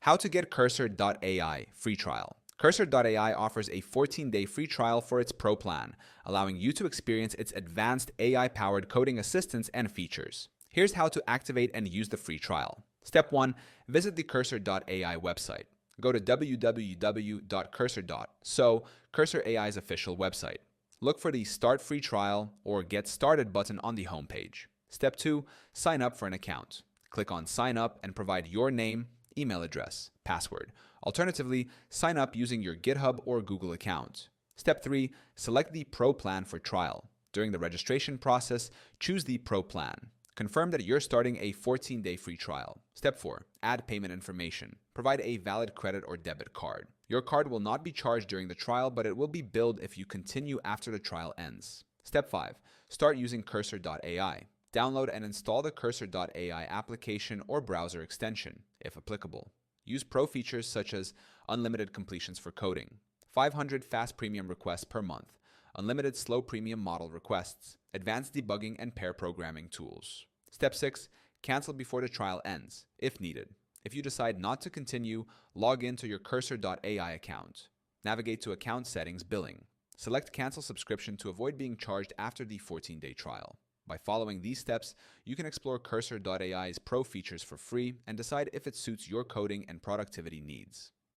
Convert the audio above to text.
How to get Cursor.ai free trial. Cursor.ai offers a 14-day free trial for its Pro plan, allowing you to experience its advanced AI-powered coding assistance and features. Here's how to activate and use the free trial. Step 1. Visit the Cursor.ai website. Go to www.cursor.so, Cursor.ai's official website. Look for the Start Free Trial or Get Started button on the homepage. Step 2. Sign up for an account. Click on Sign Up and provide your name, email address, password. Alternatively, sign up using your GitHub or Google account. Step 3. Select the Pro plan for trial. During the registration process, choose the Pro plan. Confirm that you're starting a 14-day free trial. Step 4. Add payment information. Provide a valid credit or debit card. Your card will not be charged during the trial, but it will be billed if you continue after the trial ends. Step 5. Start using Cursor.ai. Download and install the Cursor.ai application or browser extension, if applicable. Use pro features such as unlimited completions for coding, 500 fast premium requests per month, unlimited slow premium model requests, advanced debugging and pair programming tools. Step 6. Cancel before the trial ends, if needed. If you decide not to continue, log in to your Cursor.ai account. Navigate to Account Settings Billing. Select Cancel Subscription to avoid being charged after the 14-day trial. By following these steps, you can explore Cursor.ai's pro features for free and decide if it suits your coding and productivity needs.